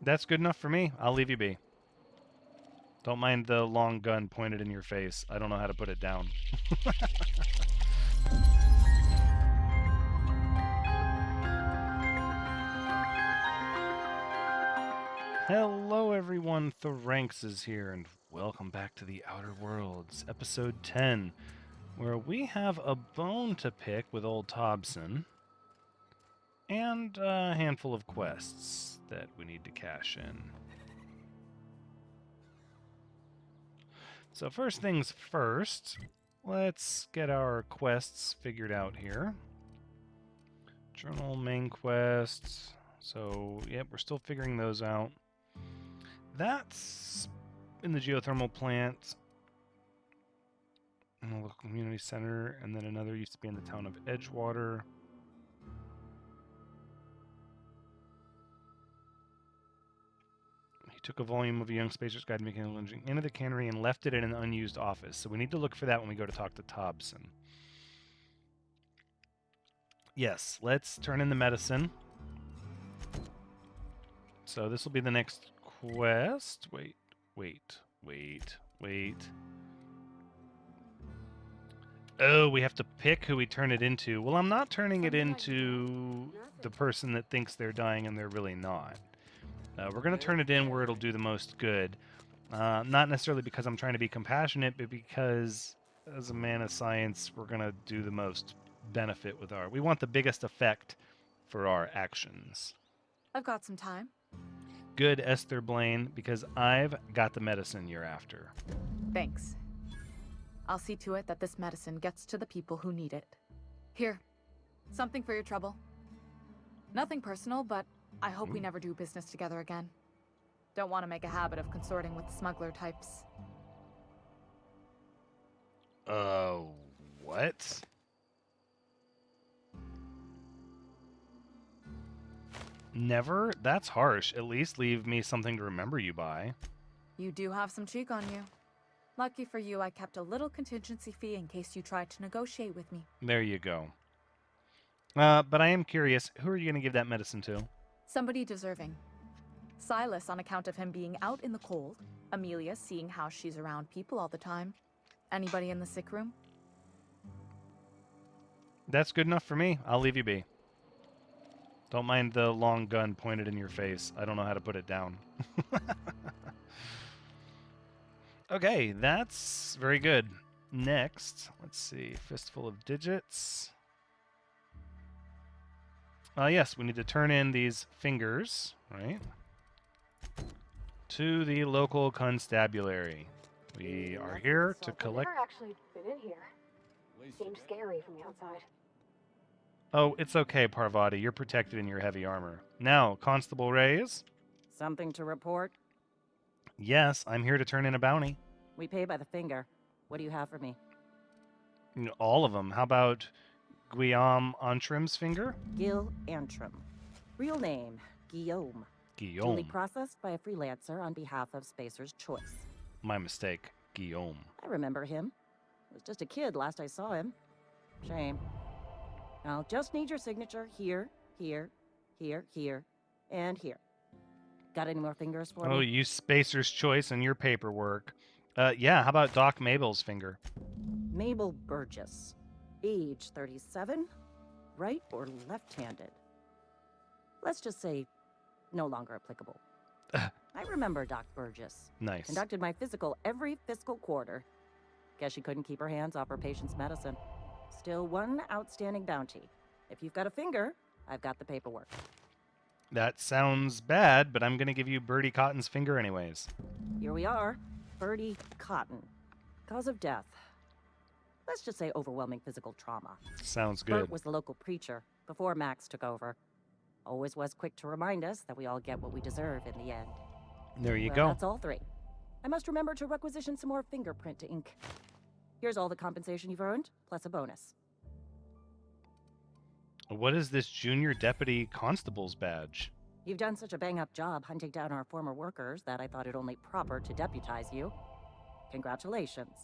That's good enough for me. I'll leave you be. Don't mind the long gun pointed in your face. I don't know how to put it down. Hello everyone, Thranxes here, and welcome back to the Outer Worlds, episode 10, where we have a bone to pick with old Tobson, and a handful of quests that we need to cash in. So first things first, let's get our quests figured out here. Journal, main quests. So, yep, we're still figuring those out. That's in the geothermal plant, in the local community center, and then another used to be in the town of Edgewater. He took a volume of a young spacer's guide to mechanical engineering into the cannery and left it in an unused office. So we need to look for that when we go to talk to Tobson. Yes, let's turn in the medicine. So this will be the next quest. Wait. Oh, we have to pick who we turn it into. Well, I'm not turning it into the person that thinks they're dying and they're really not. We're going to turn it in where it'll do the most good. Not necessarily because I'm trying to be compassionate, but because as a man of science, we're going to do the most benefit with our... We want the biggest effect for our actions. I've got some time. Good, Esther Blaine, because I've got the medicine you're after. Thanks. I'll see to it that this medicine gets to the people who need it. Here, something for your trouble. Nothing personal, but I hope we never do business together again. Don't want to make a habit of consorting with smuggler types. What? Never? That's harsh. At least leave me something to remember you by. You do have some cheek on you. Lucky for you, I kept a little contingency fee in case you tried to negotiate with me. There you go. But I am curious, who are you going to give that medicine to? Somebody deserving. Silas on account of him being out in the cold. Amelia seeing how she's around people all the time. Anybody in the sick room? That's good enough for me. I'll leave you be. Don't mind the long gun pointed in your face. I don't know how to put it down. Okay, that's very good. Next, let's see. Fistful of digits. Yes, we need to turn in these fingers, right? To the local constabulary. We are here to collect... I've never actually been in here. Seemed scary from the outside. Oh, it's okay, Parvati. You're protected in your heavy armor. Now, Constable Reyes? Something to report? Yes, I'm here to turn in a bounty. We pay by the finger. What do you have for me? All of them. How about Guillaume Antrim's finger? Gil Antrim. Real name, Guillaume. Guillaume. Duly processed by a freelancer on behalf of Spacer's Choice. My mistake. Guillaume. I remember him. Was just a kid last I saw him. Shame. I'll just need your signature here, here, and here. Got any more fingers for me? Oh, you Spacer's Choice and your paperwork. Yeah, how about Doc Mabel's finger? Mabel Burgess. Age 37. Right or left-handed? Let's just say no longer applicable. I remember Doc Burgess. Nice. Conducted my physical every fiscal quarter. Guess she couldn't keep her hands off her patient's medicine. Still one outstanding bounty. If you've got a finger, I've got the paperwork. That sounds bad, but I'm going to give you Bertie Cotton's finger anyways. Here we are. Bertie Cotton. Cause of death. Let's just say overwhelming physical trauma. Sounds good. Bert was the local preacher before Max took over. Always was quick to remind us that we all get what we deserve in the end. There you Well, go. That's all three. I must remember to requisition some more fingerprint ink. Here's all the compensation you've earned, plus a bonus. What is this junior deputy constable's badge? You've done such a bang-up job hunting down our former workers that I thought it only proper to deputize you. Congratulations.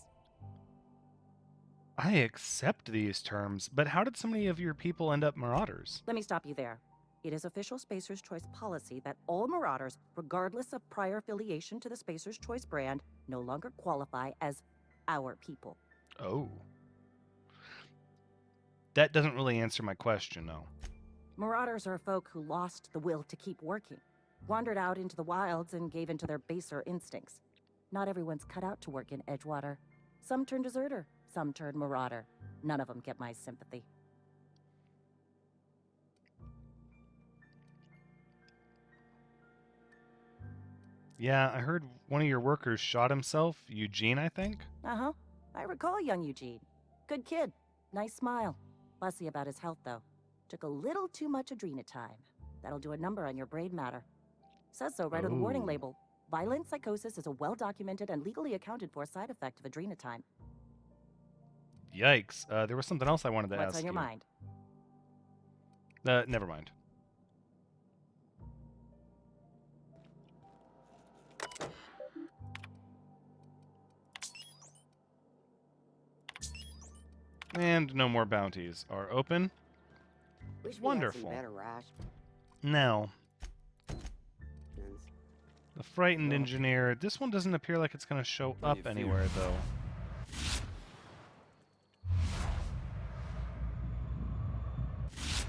I accept these terms, but how did so many of your people end up marauders? Let me stop you there. It is official Spacer's Choice policy that all Marauders, regardless of prior affiliation to the Spacer's Choice brand, no longer qualify as our people. Oh. That doesn't really answer my question, though. Marauders are folk who lost the will to keep working, wandered out into the wilds and gave into their baser instincts. Not everyone's cut out to work in Edgewater. Some turn deserter, some turn marauder. None of them get my sympathy. Yeah, I heard one of your workers shot himself. Eugene, I think? Uh-huh. I recall young Eugene. Good kid. Nice smile. Fussy about his health, though. Took a little too much adrenatime. That'll do a number on your brain matter. Says so right on the warning Ooh. label. Violent psychosis is a well-documented and legally accounted for side effect of adrenatime. Yikes. There was something else I wanted to ask you. What's on your mind? Never mind. And no more bounties are open. Wish we had Wonderful. some better rations. Now, the frightened engineer. This one doesn't appear like it's going to show What do up you fear? anywhere, though.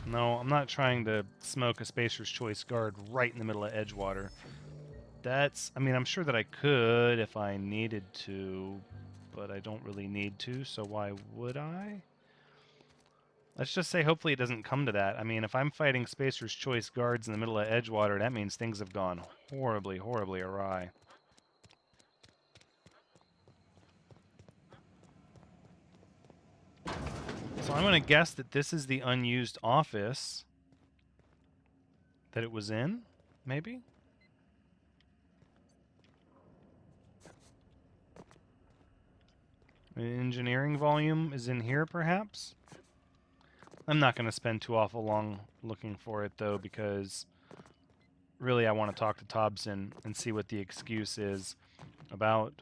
No, I'm not trying to smoke a Spacer's Choice guard right in the middle of Edgewater. I mean, I'm sure that I could if I needed to, but I don't really need to, so why would I? Let's just say hopefully it doesn't come to that. I mean, if I'm fighting Spacer's Choice guards in the middle of Edgewater, that means things have gone horribly, horribly awry. So I'm going to guess that this is the unused office that it was in, maybe? Engineering volume is in here, perhaps? I'm not going to spend too awful long looking for it, though, because really I want to talk to Tobson and see what the excuse is about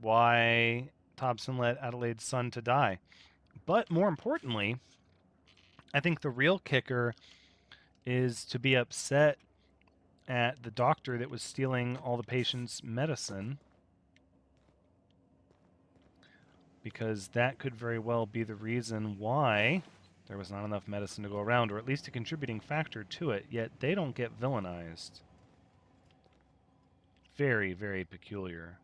why Tobson let Adelaide's son to die. But more importantly, I think the real kicker is to be upset at the doctor that was stealing all the patient's medicine, because that could very well be the reason why there was not enough medicine to go around, or at least a contributing factor to it, yet they don't get villainized. Very, very peculiar.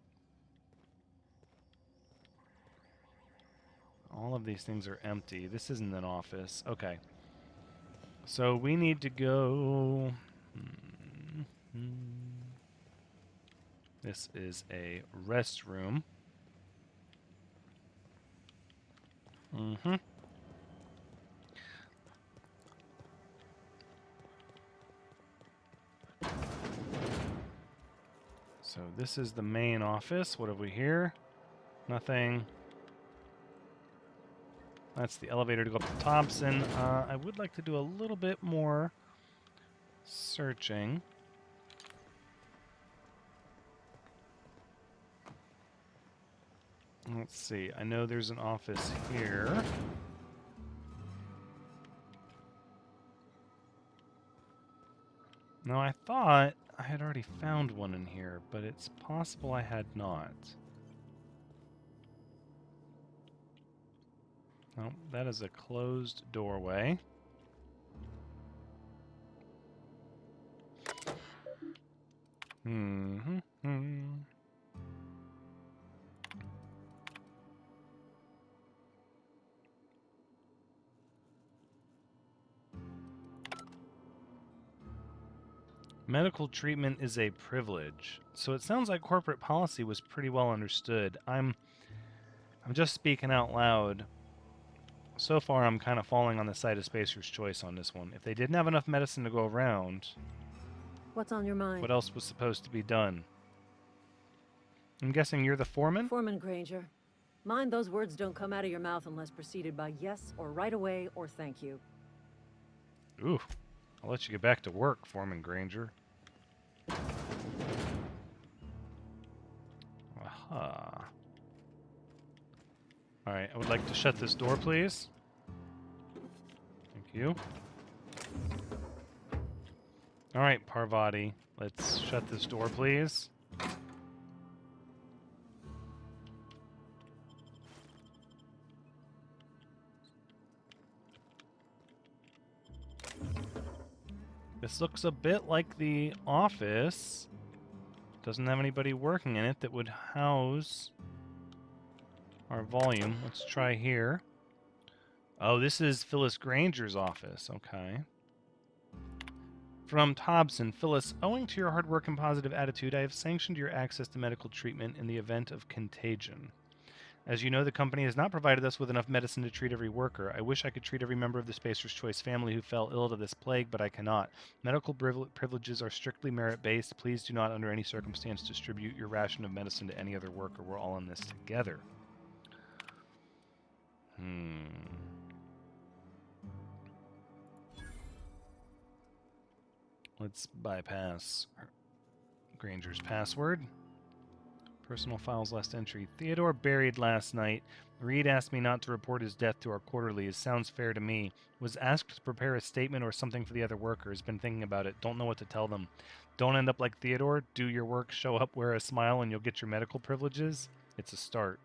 All of these things are empty. This isn't an office. Okay. So we need to go... This is a restroom. Mm-hmm. So this is the main office. What have we here? Nothing. That's the elevator to go up to Tobson. I would like to do a little bit more searching. Let's see. I know there's an office here. Now, I thought I had already found one in here, but it's possible I had not. No, that is a closed doorway. Medical treatment is a privilege. So it sounds like corporate policy was pretty well understood. I'm just speaking out loud. So far, I'm kind of falling on the side of Spacer's Choice on this one. If they didn't have enough medicine to go around, What's on your mind? what else was supposed to be done? I'm guessing you're the foreman? Foreman Granger. Mind those words don't come out of your mouth unless preceded by yes or right away or thank you. Ooh, I'll let you get back to work, Foreman Granger. Aha. Alright, I would like to shut this door, please. Thank you. All right, Parvati. Let's shut this door, please. This looks a bit like the office. Doesn't have anybody working in it that would house our volume. Let's try here. Oh, this is Phyllis Granger's office. Okay. From Tobson, Phyllis, owing to your hard work and positive attitude, I have sanctioned your access to medical treatment in the event of contagion. As you know, the company has not provided us with enough medicine to treat every worker. I wish I could treat every member of the Spacer's Choice family who fell ill to this plague, but I cannot. Medical privileges are strictly merit-based. Please do not, under any circumstance, distribute your ration of medicine to any other worker. We're all in this together. Let's bypass Granger's password. Personal files last entry. Theodore buried last night. Reed asked me not to report his death to our quarterlies. Sounds fair to me. Was asked to prepare a statement or something for the other workers. Been thinking about it. Don't know what to tell them. Don't end up like Theodore. Do your work, show up, wear a smile, and you'll get your medical privileges. It's a start.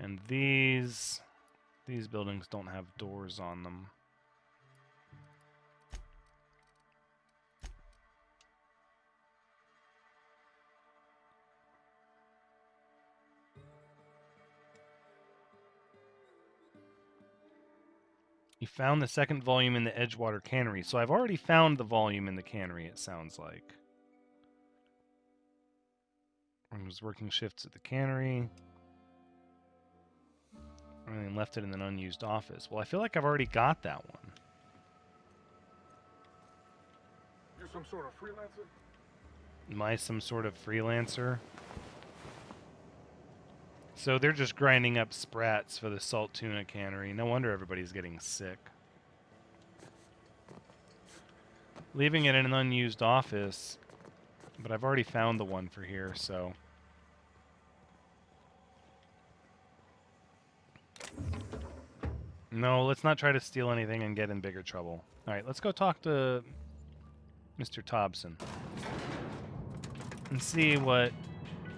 And these buildings don't have doors on them. You found the second volume in the Edgewater cannery. So I've already found the volume in the cannery, it sounds like. I was working shifts at the cannery. And then left it in an unused office. Well, I feel like I've already got that one. You're some sort of freelancer? Am I some sort of freelancer? So they're just grinding up sprats for the salt tuna cannery. No wonder everybody's getting sick. Leaving it in an unused office. But I've already found the one for here, so... No, let's not try to steal anything and get in bigger trouble. Alright, let's go talk to Mr. Tobson. And see what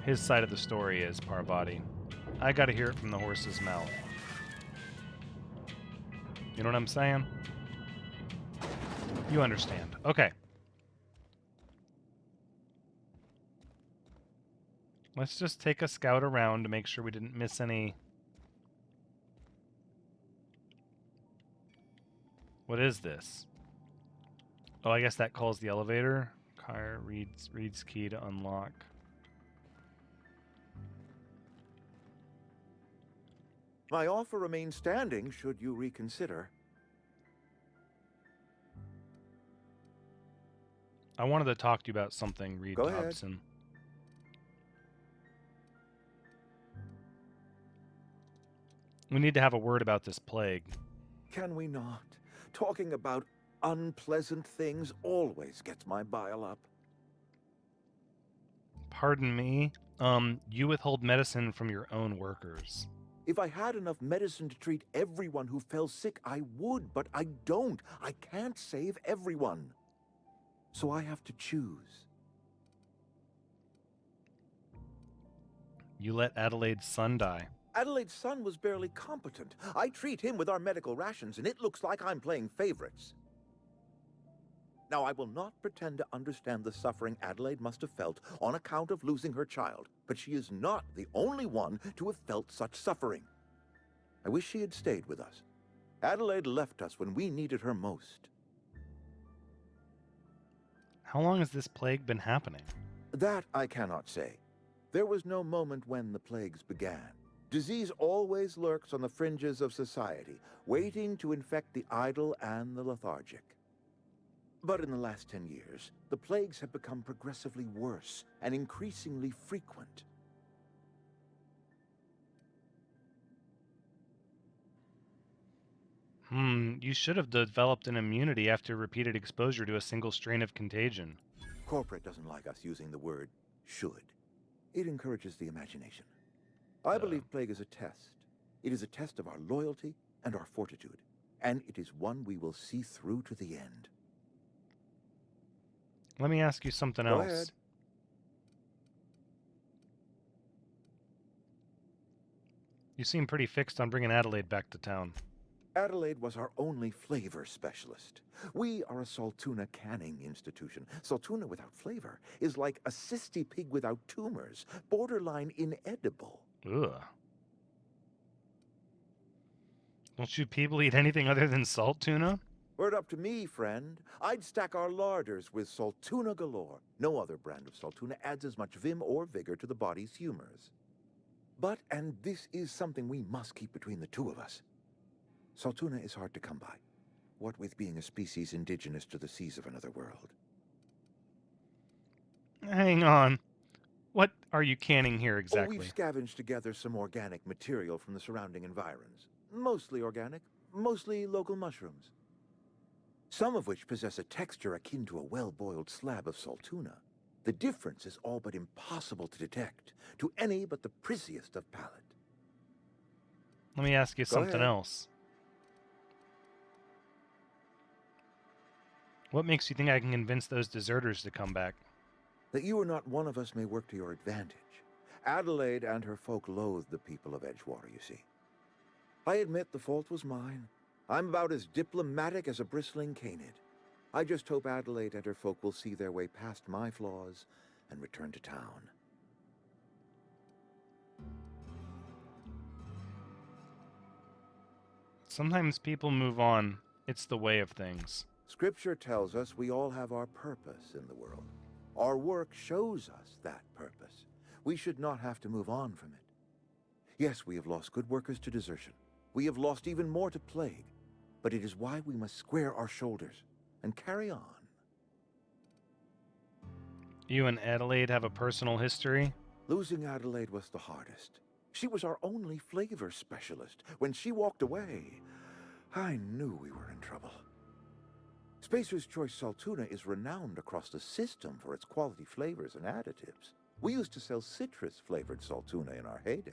his side of the story is, Parvati. I gotta hear it from the horse's mouth. You know what I'm saying? You understand. Okay. Let's just take a scout around to make sure we didn't miss any... What is this? Oh, I guess that calls the elevator. Car reads key to unlock. My offer remains standing should you reconsider. I wanted to talk to you about something, Reed Go ahead. Tobson. We need to have a word about this plague. Can we not? Talking about unpleasant things always gets my bile up. Pardon me? You withhold medicine from your own workers. If I had enough medicine to treat everyone who fell sick, I would, but I don't. I can't save everyone. So I have to choose. You let Adelaide's son die. Adelaide's son was barely competent. I treat him with our medical rations, and it looks like I'm playing favorites. Now, I will not pretend to understand the suffering Adelaide must have felt on account of losing her child, but she is not the only one to have felt such suffering. I wish she had stayed with us. Adelaide left us when we needed her most. How long has this plague been happening? That I cannot say. There was no moment when the plagues began. Disease always lurks on the fringes of society, waiting to infect the idle and the lethargic. But in the last 10 years, the plagues have become progressively worse and increasingly frequent. You should have developed an immunity after repeated exposure to a single strain of contagion. Corporate doesn't like us using the word should. It encourages the imagination. I believe plague is a test. It is a test of our loyalty and our fortitude. And it is one we will see through to the end. Let me ask you something Go else. ahead. You seem pretty fixed on bringing Adelaide back to town. Adelaide was our only flavor specialist. We are a Saltuna canning institution. Saltuna without flavor is like a cysty pig without tumors, borderline inedible. Ugh. Don't you people eat anything other than salt tuna? Were it up to me, friend, I'd stack our larders with Saltuna galore. No other brand of Saltuna adds as much vim or vigor to the body's humors. But, and this is something we must keep between the two of us, Saltuna is hard to come by, what with being a species indigenous to the seas of another world. Hang on. What are you canning here exactly? Oh, we've scavenged together some organic material from the surrounding environs. Mostly organic, mostly local mushrooms. Some of which possess a texture akin to a well-boiled slab of Saltuna. The difference is all but impossible to detect to any but the prissiest of palate. Let me ask you something ahead. else. What makes you think I can convince those deserters to come back? That you are not one of us may work to your advantage. Adelaide and her folk loathe the people of Edgewater, you see. I admit the fault was mine. I'm about as diplomatic as a bristling canid. I just hope Adelaide and her folk will see their way past my flaws and return to town. Sometimes people move on. It's the way of things. Scripture tells us we all have our purpose in the world. Our work shows us that purpose. We should not have to move on from it. Yes, we have lost good workers to desertion. We have lost even more to plague. But it is why we must square our shoulders and carry on. You and Adelaide have a personal history? Losing Adelaide was the hardest. She was our only flavor specialist. When she walked away, I knew we were in trouble. Spacer's Choice Saltuna is renowned across the system for its quality flavors and additives. We used to sell citrus-flavored Saltuna in our heyday.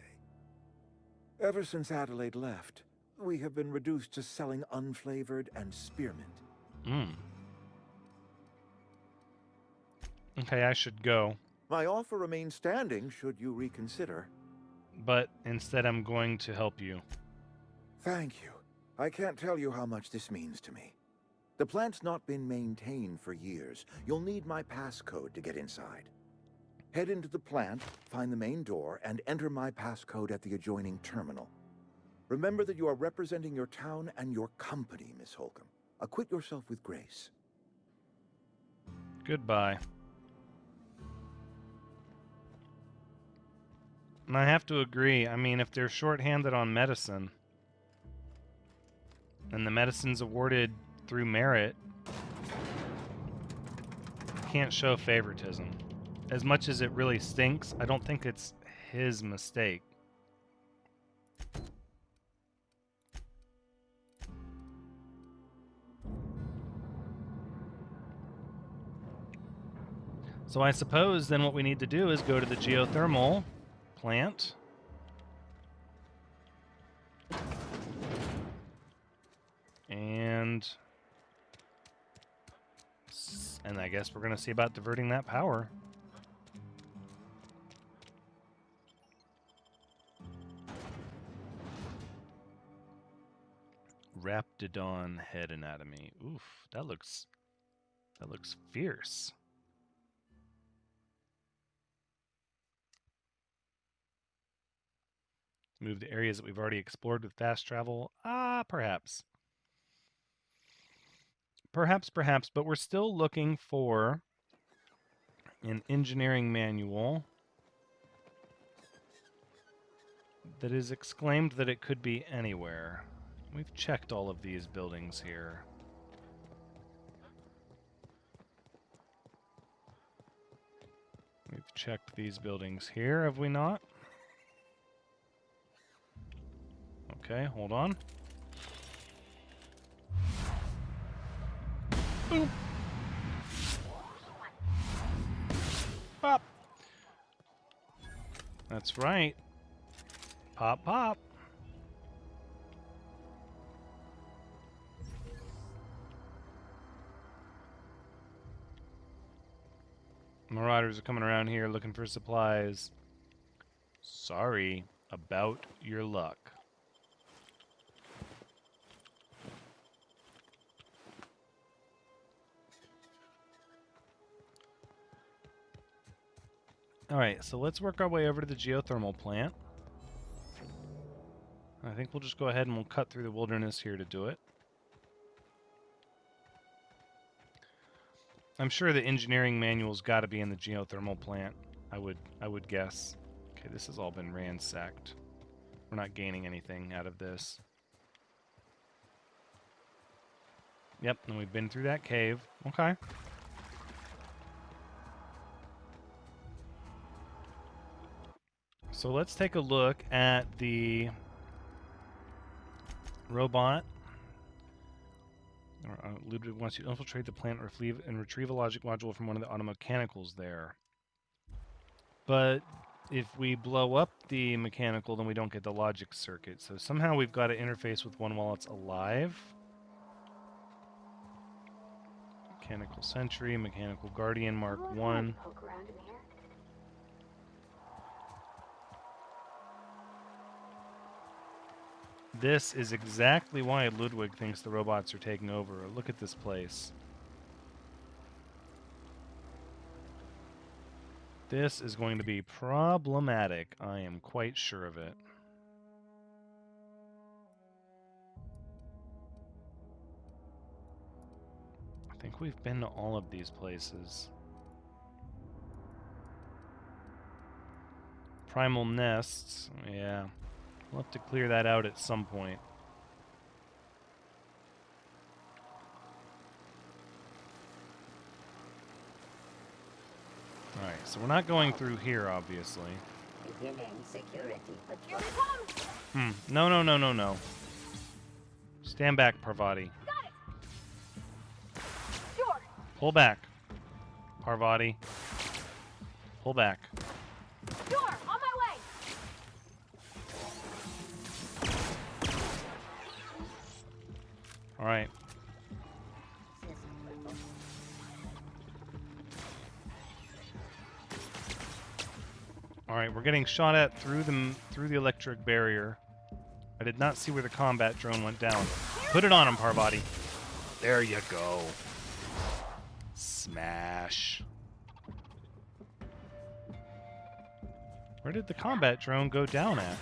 Ever since Adelaide left, we have been reduced to selling unflavored and spearmint. Okay, I should go. My offer remains standing should you reconsider. But instead I'm going to help you. Thank you. I can't tell you how much this means to me. The plant's not been maintained for years. You'll need my passcode to get inside. Head into the plant, find the main door, and enter my passcode at the adjoining terminal. Remember that you are representing your town and your company, Miss Holcomb. Acquit yourself with grace. Goodbye. And I have to agree, I mean, if they're short-handed on medicine, and the medicine's awarded through merit, can't show favoritism. As much as it really stinks, I don't think it's his mistake. So I suppose then what we need to do is go to the geothermal plant. And I guess we're going to see about diverting that power. Raptidon head anatomy. Oof, that looks fierce. Move to areas that we've already explored with fast travel. Perhaps. Perhaps, but we're still looking for an engineering manual that is exclaimed that it could be anywhere. We've checked all of these buildings here. We've checked these buildings here, have we not? Okay, hold on. Boop. Pop. That's right. Pop, pop. Marauders are coming around here looking for supplies. Sorry about your luck. Alright, so let's work our way over to the geothermal plant. I think we'll just go ahead and we'll cut through the wilderness here to do it. I'm sure the engineering manual's got to be in the geothermal plant. I would guess. Okay, this has all been ransacked. We're not gaining anything out of this. Yep, and we've been through that cave. Okay. So let's take a look at the robot. Ludwig wants you to infiltrate the plant and retrieve a logic module from one of the automechanicals there. But if we blow up the mechanical, then we don't get the logic circuit. So somehow we've got to interface with one while it's alive. Mechanical Sentry, Mechanical Guardian Mark 1. Poke around in here. This is exactly why Ludwig thinks the robots are taking over. Look at this place. This is going to be problematic. I am quite sure of it. I think we've been to all of these places. Primal nests. Yeah. We'll have to clear that out at some point. Alright, so we're not going through here, obviously. Beginning security patrol. No, no, no, no, no. Stand back, Parvati. Got it. Sure. Pull back. Parvati. Pull back. Sure. On my way. Alright. Alright, we're getting shot at through the electric barrier. I did not see where the combat drone went down. Put it on him, Parvati. There you go. Smash. Where did the combat drone go down at?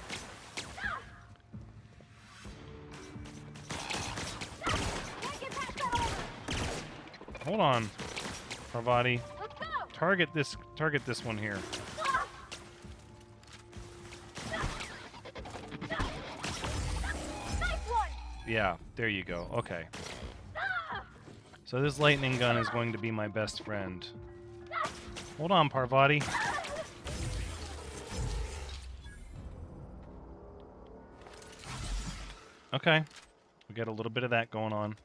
Hold on, Parvati. Let's go. Target this one here. Nice one. Yeah, there you go. Okay. So this lightning gun is going to be my best friend. Hold on, Parvati. Okay. We got a little bit of that going on.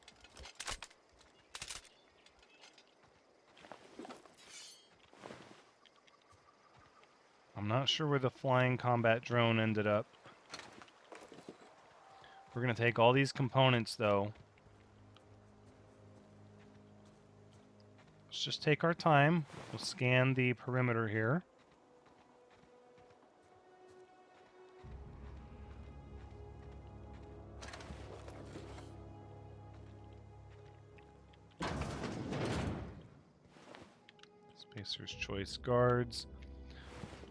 I'm not sure where the flying combat drone ended up. We're going to take all these components, though. Let's just take our time. We'll scan the perimeter here. Spacer's Choice Guards.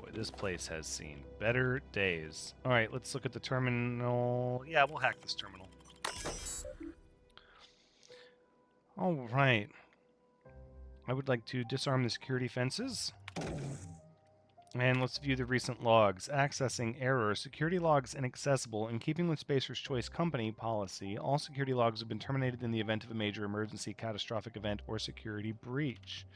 Boy, this place has seen better days. All right, let's look at the terminal. Yeah, we'll hack this terminal. All right. I would like to disarm the security fences. And let's view the recent logs. Accessing error. Security logs inaccessible. In keeping with Spacer's Choice Company policy, all security logs have been terminated in the event of a major emergency, catastrophic event, or security breach.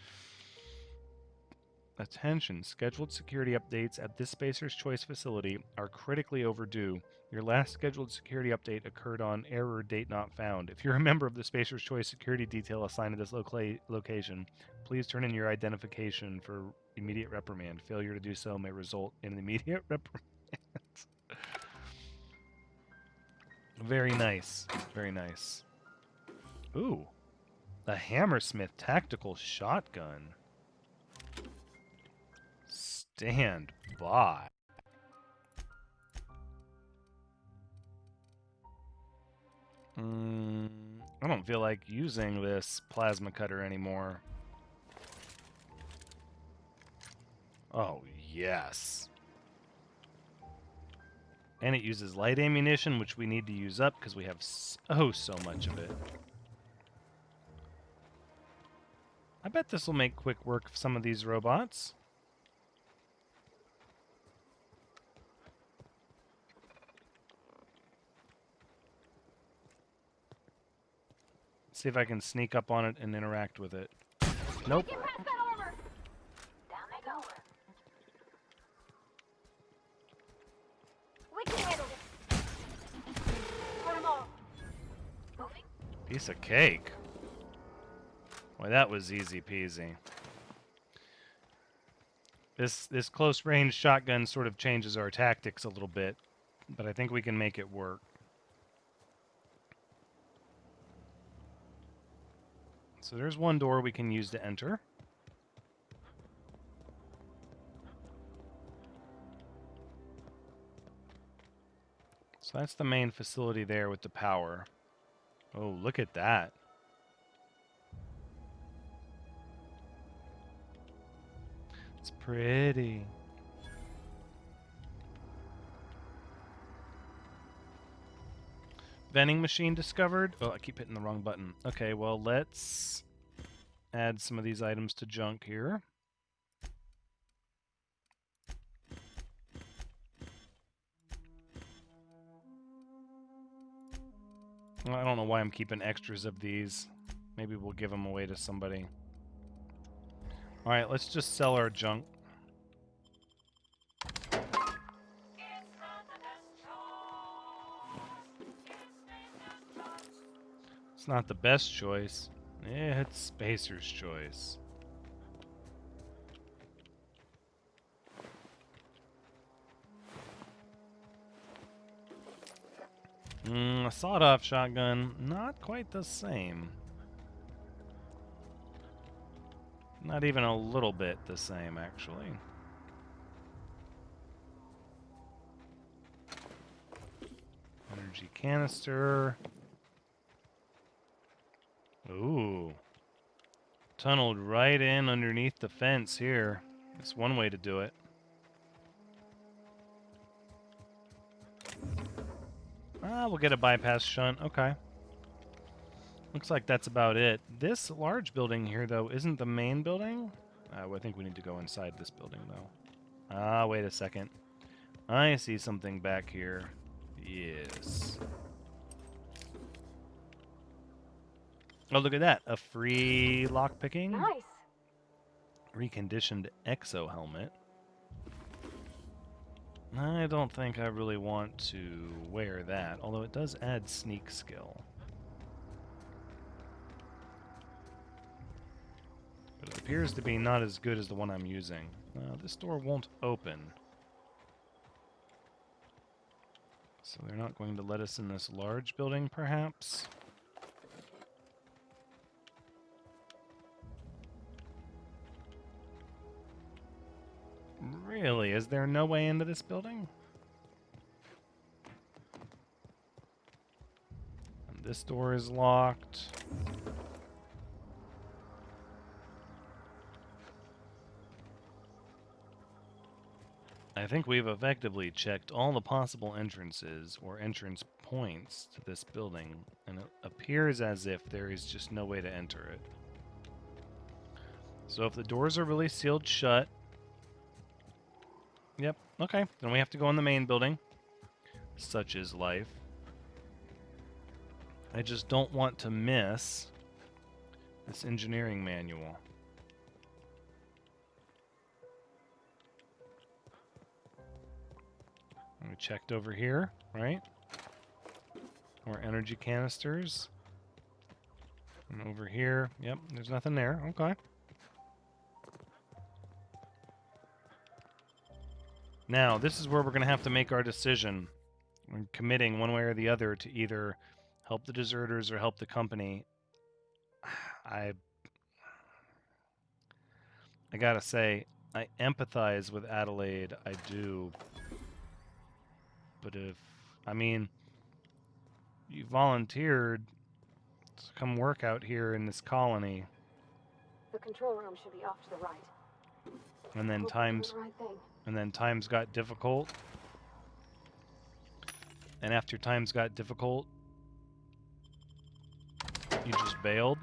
Attention, scheduled security updates at this Spacer's Choice facility are critically overdue. Your last scheduled security update occurred on error date not found. If you're a member of the Spacer's Choice security detail assigned to this location, please turn in your identification for immediate reprimand. Failure to do so may result in immediate reprimand. Very nice. Very nice. Ooh. A Hammersmith tactical shotgun. Stand by. I don't feel like using this plasma cutter anymore. Oh, yes. And it uses light ammunition, which we need to use up because we have so much of it. I bet this will make quick work of some of these robots. See if I can sneak up on it and interact with it. Nope. Get past that armor! Down they go. We can handle this. Put them all. Moving. Piece of cake. Boy, that was easy peasy. This close range shotgun sort of changes our tactics a little bit, but I think we can make it work. So there's one door we can use to enter. So that's the main facility there with the power. Oh, look at that. It's pretty. Vending machine discovered. Oh, I keep hitting the wrong button. Okay, well, let's add some of these items to junk here. Well, I don't know why I'm keeping extras of these. Maybe we'll give them away to somebody. Alright, let's just sell our junk. It's not the best choice. It's Spacer's choice. A sawed-off shotgun, not quite the same. Not even a little bit the same, actually. Energy canister. Ooh. Tunneled right in underneath the fence here. That's one way to do it. We'll get a bypass shunt. Okay. Looks like that's about it. This large building here, though, isn't the main building? I think we need to go inside this building, though. Wait a second. I see something back here. Yes. Oh, look at that. A free lockpicking. Nice. Reconditioned exo helmet. I don't think I really want to wear that, although it does add sneak skill. But it appears to be not as good as the one I'm using. This door won't open. So they're not going to let us in this large building, perhaps? Really? Is there no way into this building? And this door is locked. I think we've effectively checked all the possible entrances or entrance points to this building, and it appears as if there is just no way to enter it. So if the doors are really sealed shut, yep, okay. Then we have to go in the main building. Such is life. I just don't want to miss this engineering manual. We checked over here, right? More energy canisters. And over here, yep, there's nothing there. Okay. Now, this is where we're going to have to make our decision. We're committing one way or the other to either help the deserters or help the company. I gotta say, I empathize with Adelaide. I do. But I mean, you volunteered to come work out here in this colony, The control room should be off to the right. and then Hope I'm doing the right thing. times got difficult. And after times got difficult, you just bailed.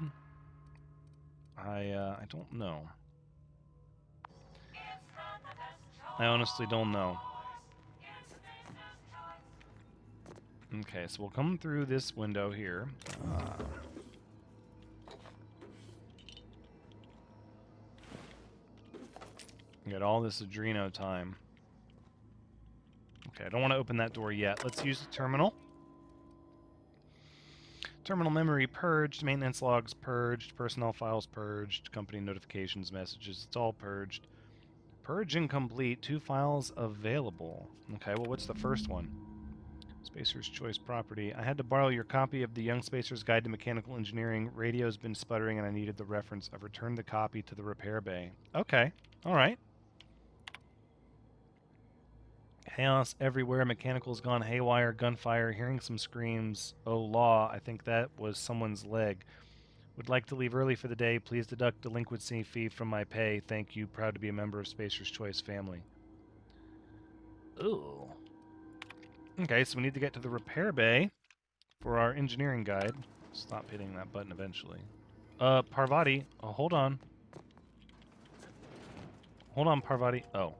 I don't know. I honestly don't know. Okay, so we'll come through this window here. Get all this Adreno time. Okay, I don't want to open that door yet. Let's use the terminal. Terminal memory purged, maintenance logs purged, personnel files purged, company notifications, messages, it's all purged. Purge incomplete, 2 files available. Okay, well, what's the first one? Spacer's Choice property. I had to borrow your copy of the Young Spacer's Guide to Mechanical Engineering. Radio's been sputtering and I needed the reference. I've returned the copy to the repair bay. Okay, alright. Chaos everywhere, mechanical's gone haywire, gunfire, hearing some screams. Oh, law, I think that was someone's leg. Would like to leave early for the day. Please deduct delinquency fee from my pay. Thank you. Proud to be a member of Spacer's Choice family. Ooh. Okay, so we need to get to the repair bay for our engineering guide. Stop hitting that button eventually. Parvati. Oh, hold on. Hold on, Parvati. Oh.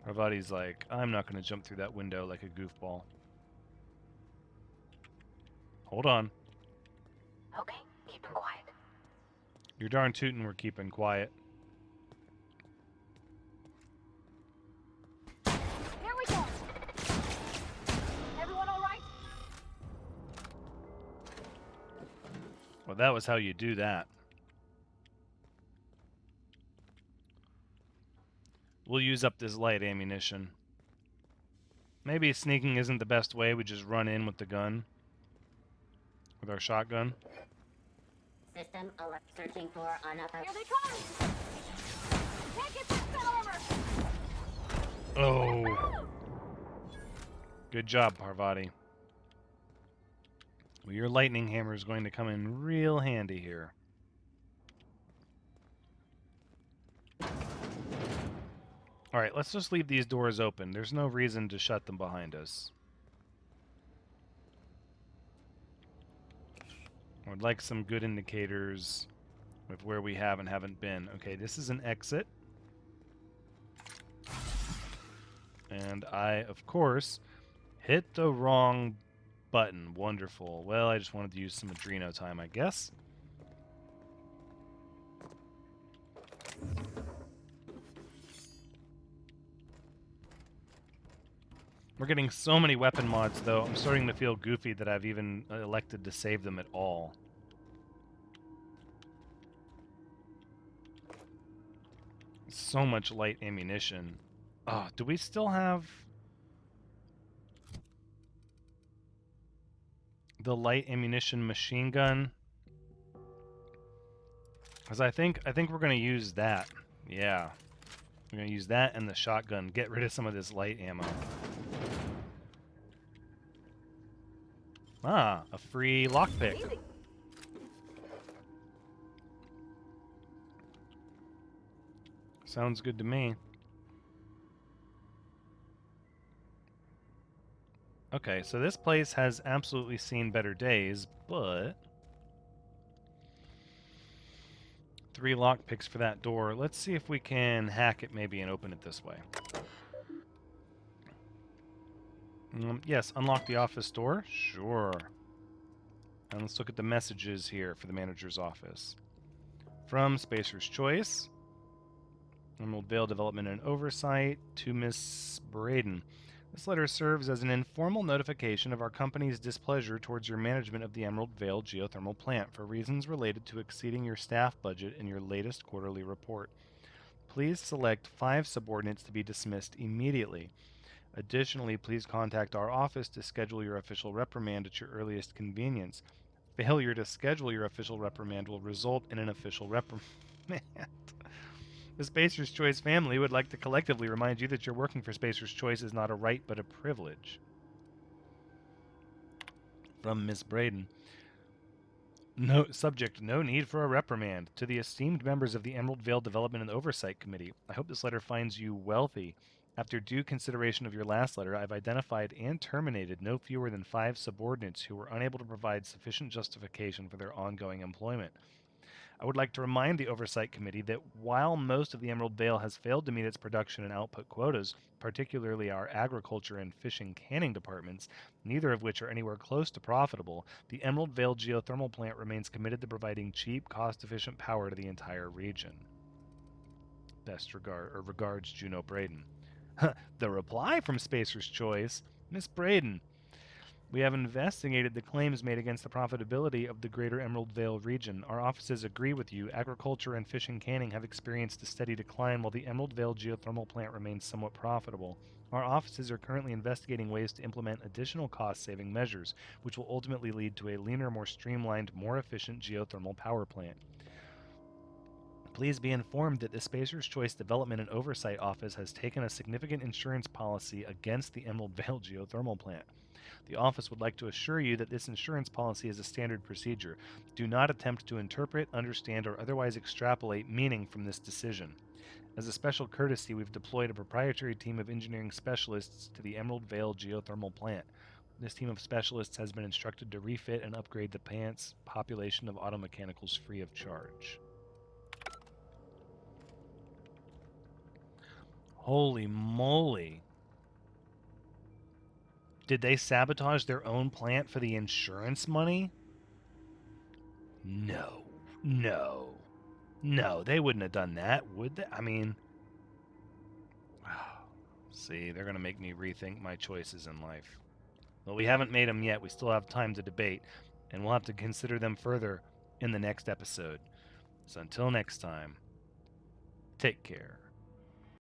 Parvati's like, I'm not going to jump through that window like a goofball. Hold on. Okay, keep it quiet. You're darn tootin' we're keeping quiet. Here we go. Everyone all right? Well, that was how you do that. We'll use up this light ammunition. Maybe sneaking isn't the best way. We just run in with the gun. With our shotgun. System alert. Searching for another. Here they come! Can't get that armor! Oh. Good job, Parvati. Well, your lightning hammer is going to come in real handy here. Alright, let's just leave these doors open. There's no reason to shut them behind us. I would like some good indicators of where we have and haven't been. Okay, this is an exit. And I, of course, hit the wrong button. Wonderful. Well, I just wanted to use some Adreno time, I guess. We're getting so many weapon mods, though. I'm starting to feel goofy that I've even elected to save them at all. So much light ammunition. Oh, do we still have the light ammunition machine gun? Because I think we're going to use that. Yeah. We're going to use that and the shotgun. Get rid of some of this light ammo. Ah, a free lockpick. Easy. Sounds good to me. Okay, so this place has absolutely seen better days, but 3 lockpicks for that door. Let's see if we can hack it maybe and open it this way. Yes, unlock the office door. Sure. And let's look at the messages here for the manager's office. From Spacer's Choice. Emerald Vale Development and Oversight to Miss Braden. This letter serves as an informal notification of our company's displeasure towards your management of the Emerald Vale geothermal plant for reasons related to exceeding your staff budget in your latest quarterly report. Please select 5 subordinates to be dismissed immediately. Additionally, please contact our office to schedule your official reprimand at your earliest convenience. Failure to schedule your official reprimand will result in an official reprimand. The Spacer's Choice family would like to collectively remind you that your working for Spacer's Choice is not a right but a privilege. From Miss Braden. No need for a reprimand. To the esteemed members of the Emerald Vale Development and Oversight Committee, I hope this letter finds you wealthy. After due consideration of your last letter, I've identified and terminated no fewer than 5 subordinates who were unable to provide sufficient justification for their ongoing employment. I would like to remind the Oversight Committee that while most of the Emerald Vale has failed to meet its production and output quotas, particularly our agriculture and fishing canning departments, neither of which are anywhere close to profitable, the Emerald Vale geothermal plant remains committed to providing cheap, cost-efficient power to the entire region. Regards, Juno Braden. The reply from Spacer's Choice. Miss Braden, we have investigated the claims made against the profitability of the greater Emerald Vale region. Our offices agree with you. Agriculture and fishing canning have experienced a steady decline while the Emerald Vale geothermal plant remains somewhat profitable. Our offices are currently investigating ways to implement additional cost-saving measures, which will ultimately lead to a leaner, more streamlined, more efficient geothermal power plant. Please be informed that the Spacer's Choice Development and Oversight Office has taken a significant insurance policy against the Emerald Vale geothermal plant. The office would like to assure you that this insurance policy is a standard procedure. Do not attempt to interpret, understand, or otherwise extrapolate meaning from this decision. As a special courtesy, we've deployed a proprietary team of engineering specialists to the Emerald Vale geothermal plant. This team of specialists has been instructed to refit and upgrade the plant's population of automechanicals free of charge. Holy moly. Did they sabotage their own plant for the insurance money? No. No, they wouldn't have done that, would they? I mean, see, they're going to make me rethink my choices in life. Well, we haven't made them yet. We still have time to debate, and we'll have to consider them further in the next episode. So until next time, take care.